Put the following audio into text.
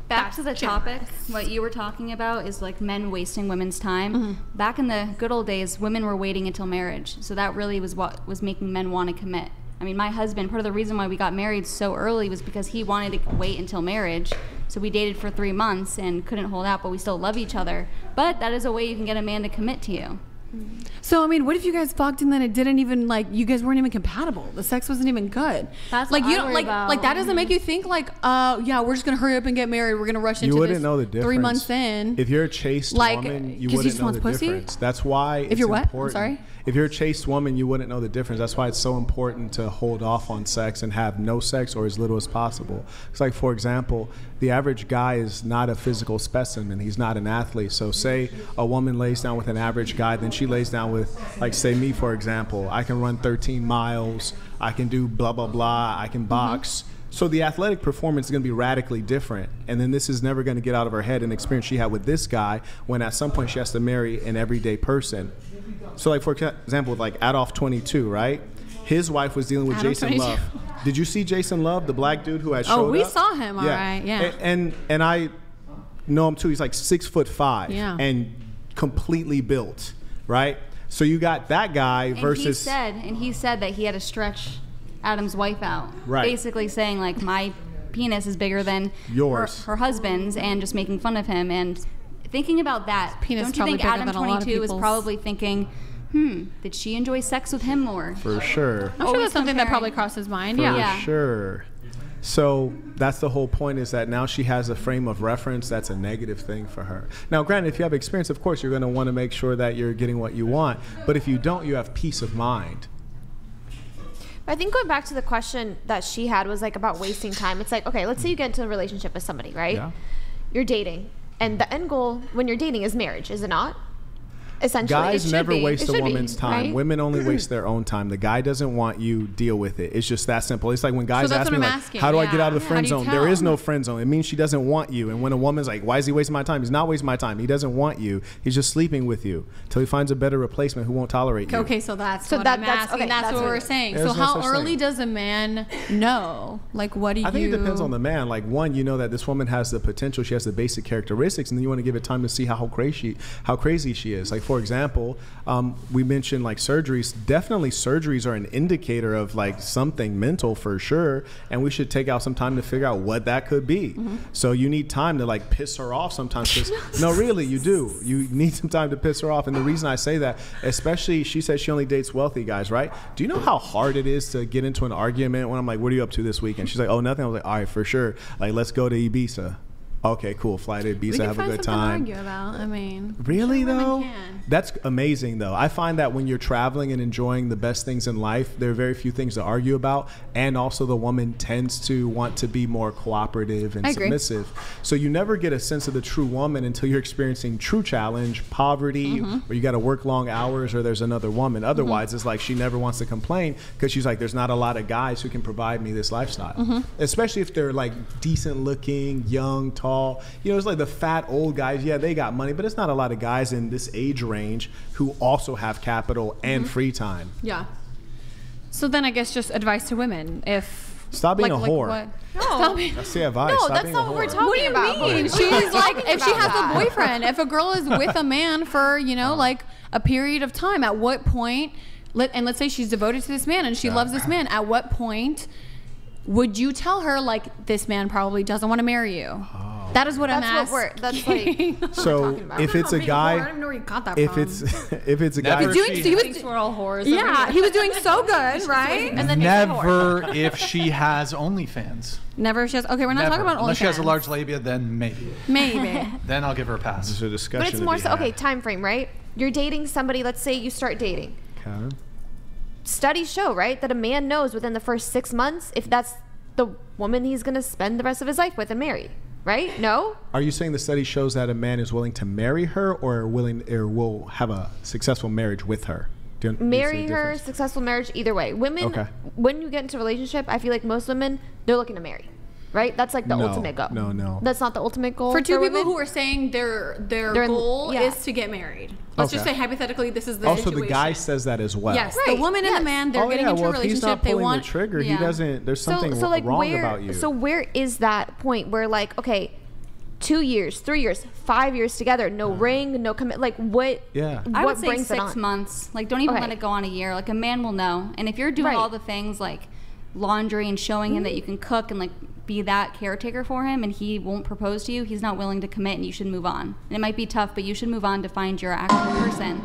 Back to the topic, what you were talking about is like men wasting women's time. Back in the good old days, women were waiting until marriage. So that really was what was making men want to commit. I mean, my husband, part of the reason why we got married so early was because he wanted to wait until marriage. So we dated for 3 months and couldn't hold out, but we still love each other. But that is a way you can get a man to commit to you. So, I mean, what if you guys fucked and then it didn't even, like, you guys weren't even compatible? The sex wasn't even good. That's like, what you I don't, worry like, about. like, that doesn't make you think, like, yeah, we're just going to hurry up and get married. We're going to rush into You wouldn't this know the difference. 3 months in. If you're a chaste Like, woman, you 'cause wouldn't he know wants the pussy? difference. That's why If you're what? I'm important. sorry? If you're a chaste woman, you wouldn't know the difference. That's why it's so important to hold off on sex and have no sex or as little as possible. It's like, for example, the average guy is not a physical specimen. He's not an athlete. So say a woman lays down with an average guy, then she lays down with, like, say me, for example. I can run 13 miles. I can do blah, blah, blah. I can box. So the athletic performance is going to be radically different. And then this is never going to get out of her head an experience she had with this guy when at some point she has to marry an everyday person. So, like, for example, with, like, Adolf 22, right? His wife was dealing with Adolf Jason 22. Love. Did you see Jason Love, the black dude who had showed up? Oh, we saw him, all right, yeah. And I know him, too. He's, like, 6'5", yeah, and completely built, right? So you got that guy versus... And he said that he had to stretch Adam's wife out. Right. Basically saying, like, my penis is bigger than yours, her husband's, and just making fun of him. And thinking about that, penis don't you think probably Adam bigger than a lot of 22 is people's. probably thinking, did she enjoy sex with him more? For sure. I'm sure that's something that probably crossed his mind. For sure. So that's the whole point, is that now she has a frame of reference that's a negative thing for her. Now, granted, if you have experience, of course, you're going to want to make sure that you're getting what you want. But if you don't, you have peace of mind. I think going back to the question that she had was like about wasting time. It's like, okay, let's say you get into a relationship with somebody, right? Yeah. You're dating. And the end goal when you're dating is marriage, is it not? Essentially, guys never waste a woman's time. Right? Women only waste their own time. The guy doesn't want you, deal with it. It's just that simple. It's like when guys ask me, like, how do I get out of the friend zone? There is no friend zone. It means she doesn't want you. And when a woman's like, why is he wasting my time? He's not wasting my time. He doesn't want you. He's just sleeping with you till he finds a better replacement who won't tolerate you. Okay, so that's what I'm asking. Okay, that's what we're saying. So how early does a man know? Like, what do you... I think it depends on the man. Like, one, you know that this woman has the potential. She has the basic characteristics, and then you want to give it time to see how crazy she is. Like, for example, we mentioned like surgeries. Definitely surgeries are an indicator of like something mental for sure, and we should take out some time to figure out what that could be. So you need time to like piss her off sometimes. No, really, you do. You need some time to piss her off. And the reason I say that, especially, she says she only dates wealthy guys, right? Do you know how hard it is to get into an argument when I'm like, what are you up to this weekend? She's like, oh, nothing. I was like, all right, for sure. Like, let's go to Ibiza. Okay, cool. Fly to Ibiza, have a good time. We can find something to argue about. I mean, really though? Can. That's amazing though. I find that when you're traveling and enjoying the best things in life, there are very few things to argue about, and also the woman tends to want to be more cooperative and submissive. So you never get a sense of the true woman until you're experiencing true challenge, poverty, where you got to work long hours, or there's another woman. Otherwise, it's like she never wants to complain because she's like, there's not a lot of guys who can provide me this lifestyle, especially if they're like decent looking, young, tall. You know, it's like the fat old guys. Yeah, they got money, but it's not a lot of guys in this age range who also have capital and free time. Yeah. So then I guess just advice to women: if stop being a whore. No, that's the advice. No, stop that's being not what we're talking what do you about. mean? She's like, if she has a boyfriend, if a girl is with a man for, you know, like a period of time, at what point? And let's say she's devoted to this man and she loves this man. At what point would you tell her, like, this man probably doesn't want to marry you? That is what I'm asking. That's like. So if it's a guy, I don't even know where you got that if from. it's a guy, we're all whores. Yeah, he was doing so good, right? And then never if she has OnlyFans. Never if she has. Okay, we're not talking about OnlyFans. Unless she has a large labia, then maybe. Maybe. Then I'll give her a pass. This is a discussion. But it's more so. Okay, time frame, right? You're dating somebody. Let's say you start dating. Okay. Studies show, right, that a man knows within the first 6 months if that's the woman he's going to spend the rest of his life with and marry. Right? No? Are you saying the study shows that a man is willing to marry her or will have a successful marriage with her? Marry her, successful marriage, either way. Women, when you get into a relationship, I feel like most women, they're looking to marry. Right? That's like the ultimate goal. No. That's not the ultimate goal. For two people who are saying their goal is to get married. Let's just say hypothetically this is the situation. Also, the guy says that as well. Yes, the woman and the man, they're getting into a relationship. If he's not pulling the trigger, he doesn't. There's something wrong about you. So where is that point where, like, okay, 2 years, 3 years, 5 years together, no ring, no commit. Like what? Yeah. I What would say brings it 6 on? months. Like, don't even Okay. let it go on a year. Like, a man will know. And if you're doing Right. all the things like laundry and showing him that you can cook and like be that caretaker for him, and he won't propose to you, he's not willing to commit, and you should move on. And it might be tough, but you should move on to find your actual person.